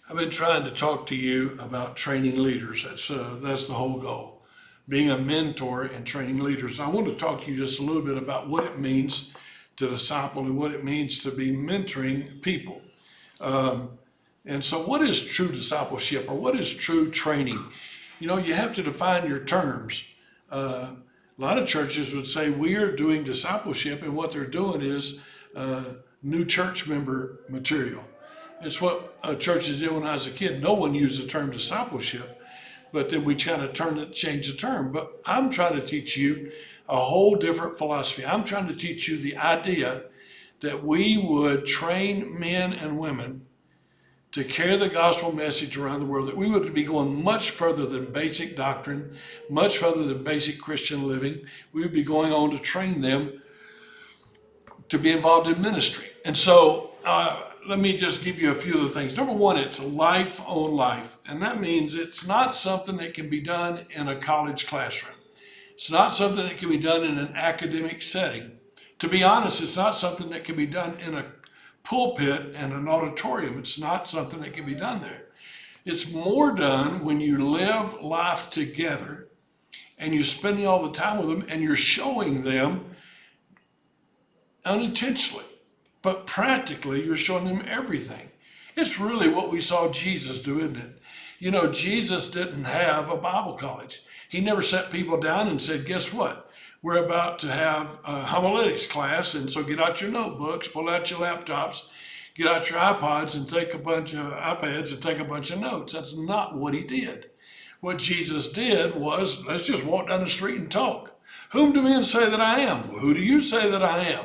I've been trying to talk to you about training leaders. That's the whole goal, being a mentor and training leaders. I want to talk to you just a little bit about what it means to disciple and what it means to be mentoring people. And so, what is true discipleship or what is true training? You know, you have to define your terms. A lot of churches would say we are doing discipleship, and what they're doing is new church member material. It's what churches did when I was a kid. No one used the term discipleship, but then we kind of change the term. But I'm trying to teach you a whole different philosophy. I'm trying to teach you the idea that we would train men and women to carry the gospel message around the world, that we would be going much further than basic doctrine, much further than basic Christian living. We would be going on to train them to be involved in ministry. And so let me just give you a few of the things. Number one, it's life on life. And that means it's not something that can be done in a college classroom. It's not something that can be done in an academic setting. To be honest, it's not something that can be done in a pulpit and an auditorium. It's not something that can be done there. It's more done when you live life together and you're spending all the time with them and you're showing them unintentionally, but practically you're showing them everything. It's really what we saw Jesus do, isn't it? You know, Jesus didn't have a Bible college. He never sat people down and said, guess what? We're about to have a homiletics class, and so get out your notebooks, pull out your laptops, get out your iPods and take a bunch of iPads and take a bunch of notes. That's not what he did. What Jesus did was, let's just walk down the street and talk. Whom do men say that I am? Who do you say that I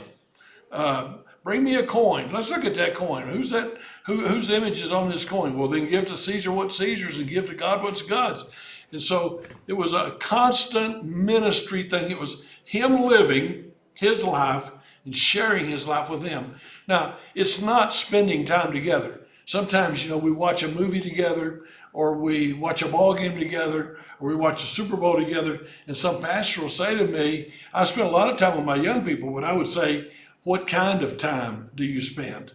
am? Bring me a coin. Let's look at that coin. Who's that? Whose image is on this coin? Well, then give to Caesar what's Caesar's and give to God what's God's. And so it was a constant ministry thing. It was him living his life and sharing his life with them. Now, it's not spending time together. Sometimes, you know, we watch a movie together, or we watch a ball game together, or we watch a Super Bowl together, and some pastor will say to me, I spend a lot of time with my young people, but I would say, what kind of time do you spend?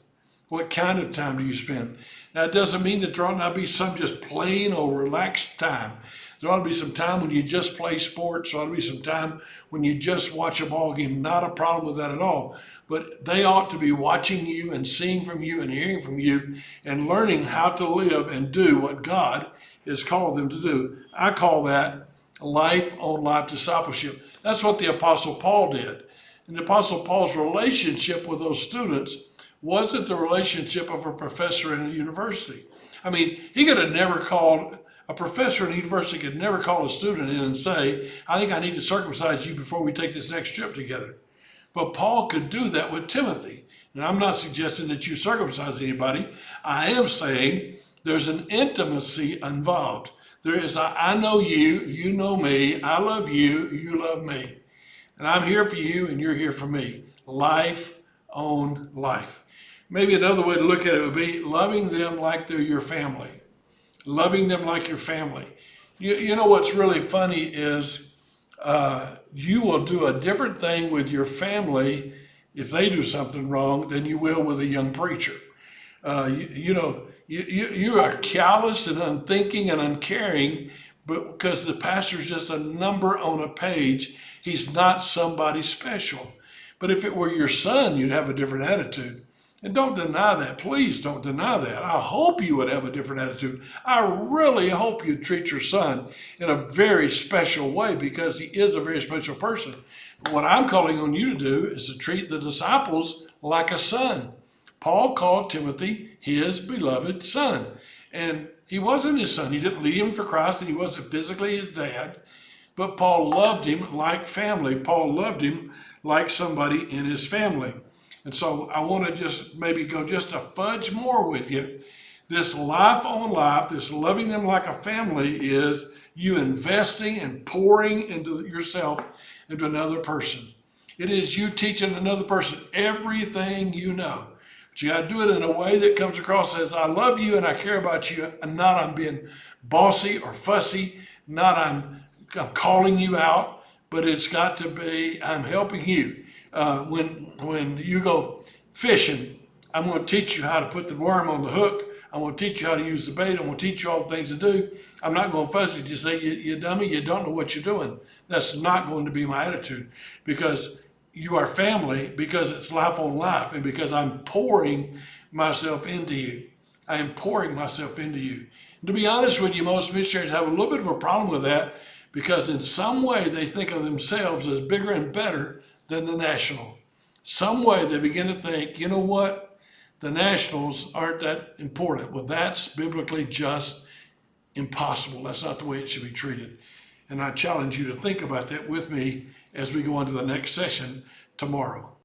What kind of time do you spend? Now, it doesn't mean that there ought not be some just plain or relaxed time. There ought to be some time when you just play sports. There ought to be some time when you just watch a ball game. Not a problem with that at all. But they ought to be watching you and seeing from you and hearing from you and learning how to live and do what God has called them to do. I call that life on life discipleship. That's what the Apostle Paul did. And the Apostle Paul's relationship with those students wasn't the relationship of a professor in a university. I mean, he could have never called, a professor in a university could never call a student in and say, I think I need to circumcise you before we take this next trip together. But Paul could do that with Timothy. And I'm not suggesting that you circumcise anybody. I am saying there's an intimacy involved. There is, I know you, you know me, I love you, you love me. And I'm here for you and you're here for me. Life on life. Maybe another way to look at it would be loving them like they're your family. Loving them like your family. You know what's really funny is you will do a different thing with your family if they do something wrong than you will with a young preacher. You are callous and unthinking and uncaring, but because the pastor's just a number on a page, he's not somebody special. But if it were your son, you'd have a different attitude. And don't deny that. Please don't deny that. I hope you would have a different attitude. I really hope you'd treat your son in a very special way because he is a very special person. But what I'm calling on you to do is to treat the disciples like a son. Paul called Timothy his beloved son. And he wasn't his son. He didn't lead him for Christ, and he wasn't physically his dad. But Paul loved him like family. Paul loved him like somebody in his family. And so I want to just maybe go just a fudge more with you. This life on life, this loving them like a family is you investing and pouring into yourself into another person. It is you teaching another person everything you know. But you got to do it in a way that comes across as I love you and I care about you, and not I'm being bossy or fussy, not I'm calling you out, but it's got to be I'm helping you. When you go fishing, I'm going to teach you how to put the worm on the hook, I'm going to teach you how to use the bait. I'm going to teach you all the things to do. I'm not going to fuss at you, say, you dummy, you don't know what you're doing. That's not going to be my attitude, because you are family, because it's life on life, and because I'm pouring myself into you. I am pouring myself into you. And to be honest with you, most missionaries have a little bit of a problem with that, because in some way they think of themselves as bigger and better than the national. Some way they begin to think, you know what, the nationals aren't that important. Well, that's biblically just impossible. That's not the way it should be treated. And I challenge you to think about that with me as we go on to the next session tomorrow.